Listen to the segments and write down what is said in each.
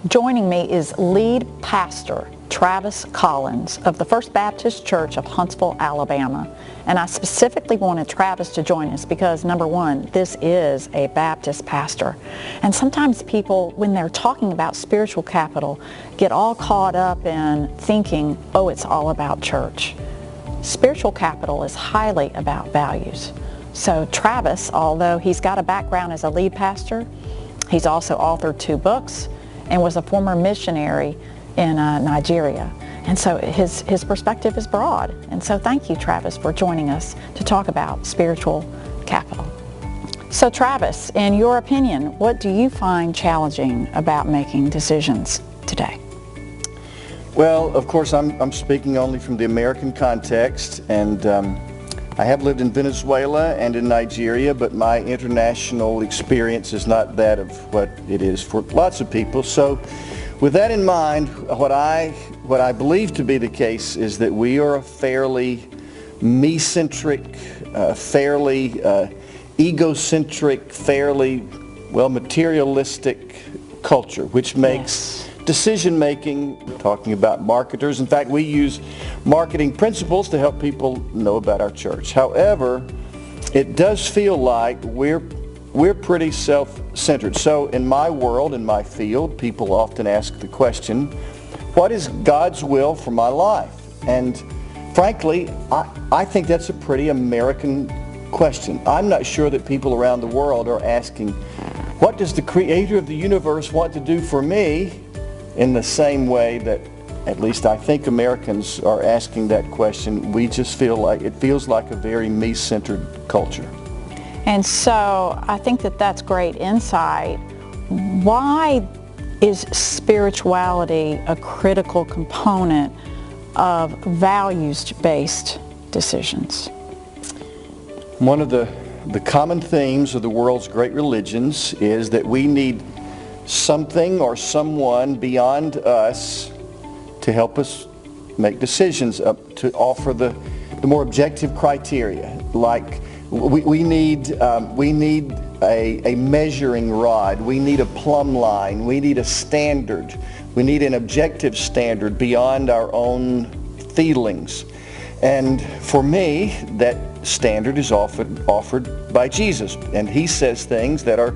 Joining me is lead pastor Travis Collins of the First Baptist Church of Huntsville, Alabama. And I specifically wanted Travis to join us because, number one, this is a Baptist pastor. And sometimes people, when they're talking about spiritual capital, get all caught up in thinking, oh, it's all about church. Spiritual capital is highly about values. So Travis, although he's got a background as a lead pastor, he's also authored 2 books and was a former missionary in Nigeria. And so his perspective is broad. And so thank you, Travis, for joining us to talk about spiritual capital. So Travis, in your opinion, what do you find challenging about making decisions today? Well, of course, I'm speaking only from the American context, and I have lived in Venezuela and in Nigeria, but my international experience is not that of what it is for lots of people. So with that in mind, what I believe to be the case is that we are a fairly me-centric, fairly egocentric, fairly, materialistic culture, which makes decision-making, talking about marketers. In fact, we use marketing principles to help people know about our church. However, it does feel like we're pretty self-centered. So in my world, in my field, people often ask the question, what is God's will for my life? And frankly, I think that's a pretty American question. I'm not sure that people around the world are asking, what does the creator of the universe want to do for me? In the same way that at least I think Americans are asking that question. We just feel like it feels like a very me-centered culture. And so I think that that's great insight. Why is spirituality a critical component of values-based decisions? One of the common themes of the world's great religions is that we need something or someone beyond us to help us make decisions, to offer the more objective criteria. Like we need a measuring rod, we need a plumb line, we need a standard, we need an objective standard beyond our own feelings. And for me, that standard is offered by Jesus, and he says things that are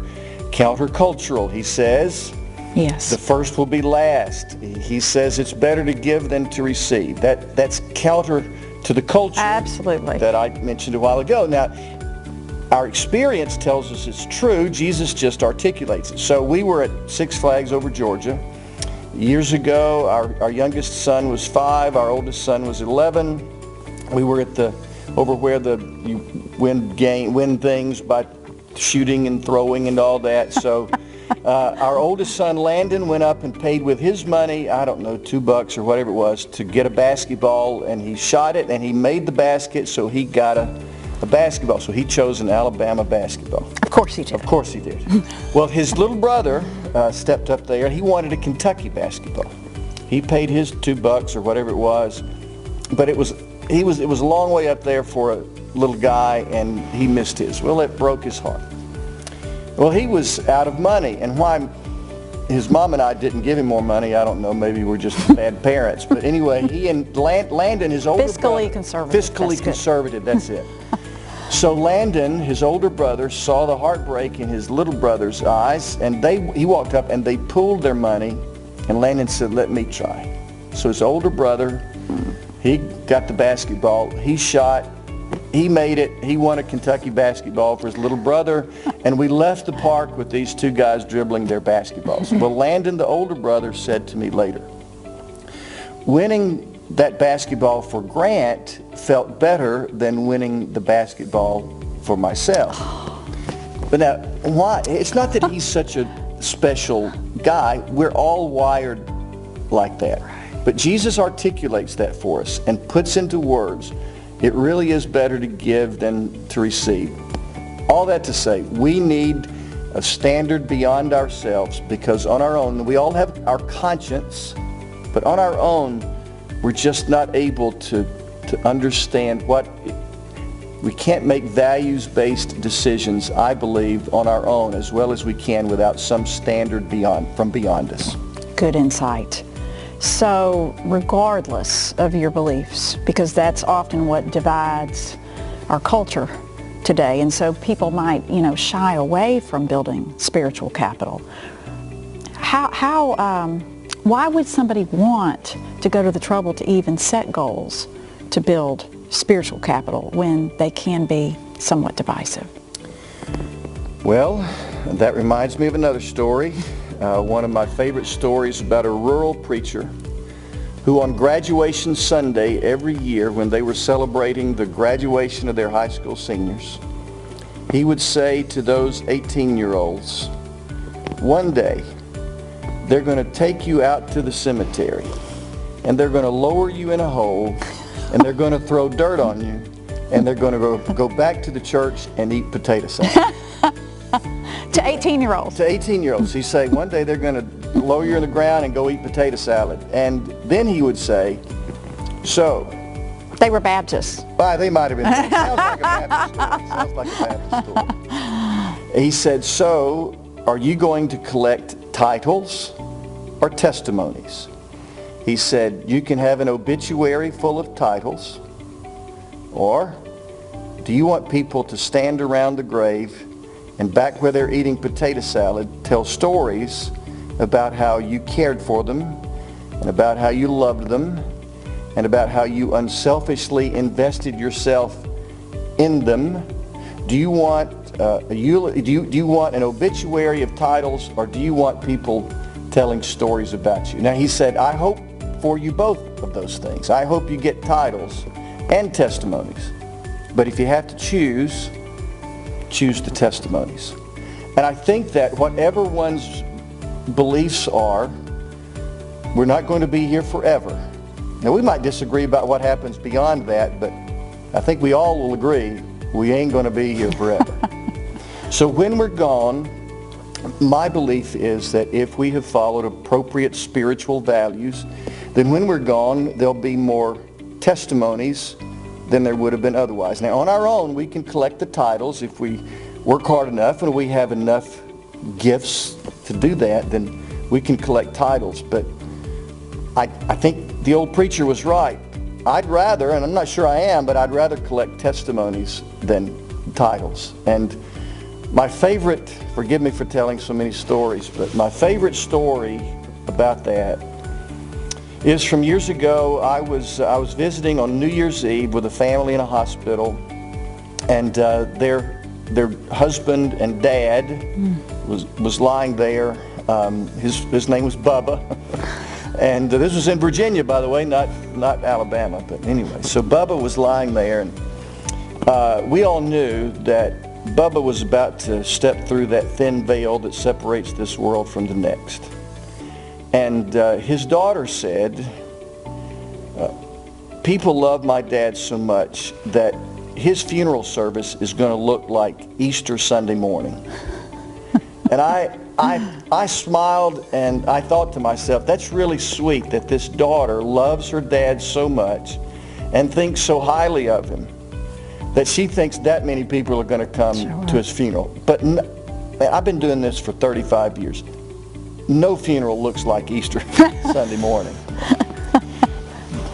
countercultural. He says, yes, the first will be last. He says it's better to give than to receive. That's counter to the culture absolutely that I mentioned a while ago. Now, our experience tells us it's true. Jesus just articulates it. So we were at Six Flags over Georgia. Years ago, our youngest son was 5, our oldest son was 11. We were at over where you win things by shooting and throwing and all that. So our oldest son Landon went up and paid with his money, I don't know, $2 or whatever it was, to get a basketball, and he shot it and he made the basket, so he got a basketball. So he chose an Alabama basketball. Of course he did. Of course he did. Well, his little brother stepped up there and he wanted a Kentucky basketball. He paid his $2 or whatever it was, but it was a long way up there for a little guy, and he missed his. Well, it broke his heart. Well, he was out of money, and why his mom and I didn't give him more money, I don't know, maybe we're just bad parents, but anyway, he and Landon, his older brother, fiscally conservative, that's it. So Landon, his older brother, saw the heartbreak in his little brother's eyes, and he walked up and they pooled their money, and Landon said, let me try. So his older brother, he got the basketball, he shot, he made it, he won a Kentucky basketball for his little brother, and we left the park with these 2 guys dribbling their basketballs. Well, Landon, the older brother, said to me later, winning that basketball for Grant felt better than winning the basketball for myself. But now, why? It's not that he's such a special guy. We're all wired like that. But Jesus articulates that for us and puts into words, it really is better to give than to receive. All that to say, we need a standard beyond ourselves, because on our own, we all have our conscience, but on our own, we're just not able to understand we can't make values-based decisions, I believe, on our own as well as we can without some standard from beyond us. good insight. So regardless of your beliefs, because that's often what divides our culture today, and so people might, shy away from building spiritual capital. Why would somebody want to go to the trouble to even set goals to build spiritual capital when they can be somewhat divisive? Well, that reminds me of another story. One of my favorite stories about a rural preacher who on graduation Sunday every year, when they were celebrating the graduation of their high school seniors, he would say to those 18-year-olds, one day they're going to take you out to the cemetery and they're going to lower you in a hole and they're going to throw dirt on you and they're going to go back to the church and eat potato salad. To 18-year-olds. To 18-year-olds. He'd say one day they're going to lower you in the ground and go eat potato salad. And then he would say, so. They were Baptists. They might have been. It sounds like a Baptist story. Sounds like a Baptist story. He said, so are you going to collect titles or testimonies? He said, you can have an obituary full of titles, or do you want people to stand around the grave and back where they're eating potato salad, tell stories about how you cared for them and about how you loved them and about how you unselfishly invested yourself in them? Do you want do you want an obituary of titles, or do you want people telling stories about you? Now he said, I hope for you both of those things. I hope you get titles and testimonies. But if you have to choose the testimonies. And I think that whatever one's beliefs are, we're not going to be here forever. Now we might disagree about what happens beyond that, but I think we all will agree we ain't going to be here forever. So when we're gone, my belief is that if we have followed appropriate spiritual values, then when we're gone, there'll be more testimonies than there would have been otherwise. Now on our own, we can collect the titles. If we work hard enough and we have enough gifts to do that, then we can collect titles. But I think the old preacher was right. I'd rather, and I'm not sure I am, but I'd rather collect testimonies than titles. And my favorite, forgive me for telling so many stories, but my favorite story about that is from years ago. I was visiting on New Year's Eve with a family in a hospital, and their husband and dad was lying there. His name was Bubba, and this was in Virginia, by the way, not Alabama. But anyway, so Bubba was lying there, and we all knew that Bubba was about to step through that thin veil that separates this world from the next. And his daughter said, people love my dad so much that his funeral service is going to look like Easter Sunday morning. And I smiled and I thought to myself, that's really sweet that this daughter loves her dad so much and thinks so highly of him that she thinks that many people are going to come to his funeral. But I've been doing this for 35 years. No funeral looks like Easter Sunday morning.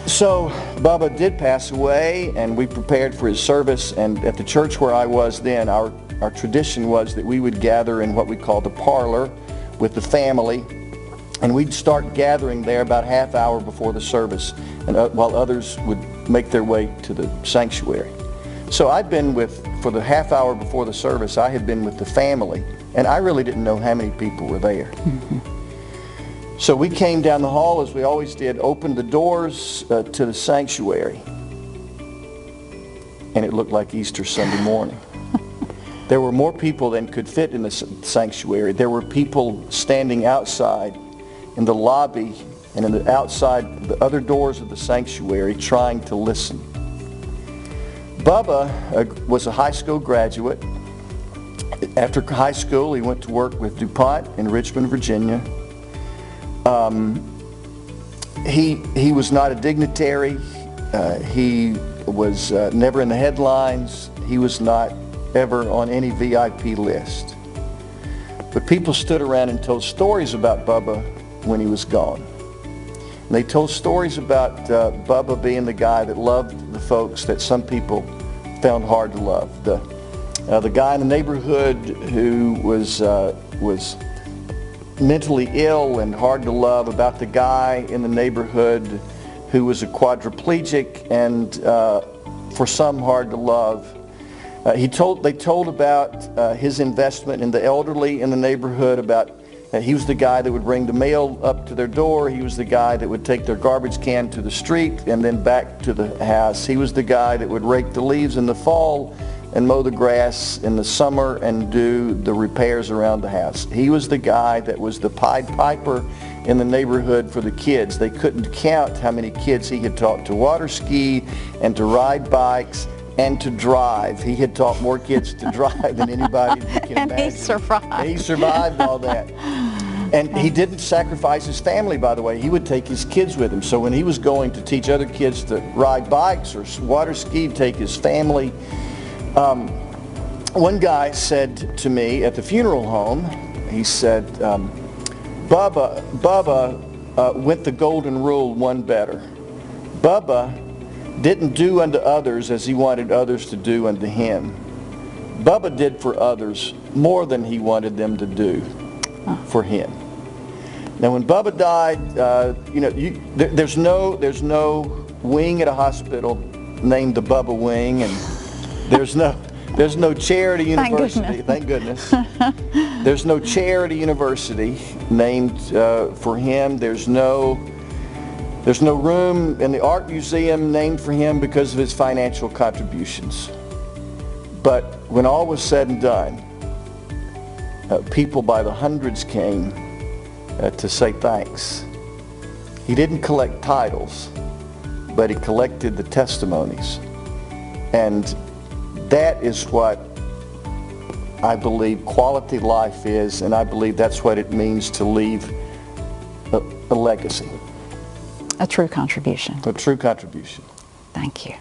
So Bubba did pass away, and we prepared for his service. And at the church where I was then, our tradition was that we would gather in what we called the parlor with the family, and we'd start gathering there about half hour before the service, and while others would make their way to the sanctuary. So I'd been for the half hour before the service, I had been with the family, and I really didn't know how many people were there. So we came down the hall, as we always did, opened the doors to the sanctuary, and it looked like Easter Sunday morning. There were more people than could fit in the sanctuary. There were people standing outside in the lobby and in the outside the other doors of the sanctuary trying to listen. Bubba was a high school graduate. After high school, he went to work with DuPont in Richmond, Virginia. He was not a dignitary. He was never in the headlines. He was not ever on any VIP list. But people stood around and told stories about Bubba when he was gone. And they told stories about Bubba being the guy that loved the folks that some people found hard to love. The guy in the neighborhood who was mentally ill and hard to love, about the guy in the neighborhood who was a quadriplegic and for some hard to love. They told about his investment in the elderly in the neighborhood, about he was the guy that would bring the mail up to their door. He was the guy that would take their garbage can to the street and then back to the house. He was the guy that would rake the leaves in the fall and mow the grass in the summer and do the repairs around the house. He was the guy that was the Pied Piper in the neighborhood for the kids. They couldn't count how many kids he had taught to water ski and to ride bikes and to drive. He had taught more kids to drive than anybody you can imagine. And he survived. And he survived all that. And he didn't sacrifice his family, by the way. He would take his kids with him. So when he was going to teach other kids to ride bikes or water ski, he'd take his family. One guy said to me at the funeral home, he said, Bubba went the golden rule one better. Bubba didn't do unto others as he wanted others to do unto him. Bubba did for others more than he wanted them to do for him. Now when Bubba died, there's no wing at a hospital named the Bubba Wing, and there's no charity university. Thank goodness. There's no charity university named for him. There's no room in the art museum named for him because of his financial contributions. But when all was said and done, people by the hundreds came to say thanks. He didn't collect titles, but he collected the testimonies. And that is what I believe quality life is, and I believe that's what it means to leave a legacy. A true contribution. A true contribution. Thank you.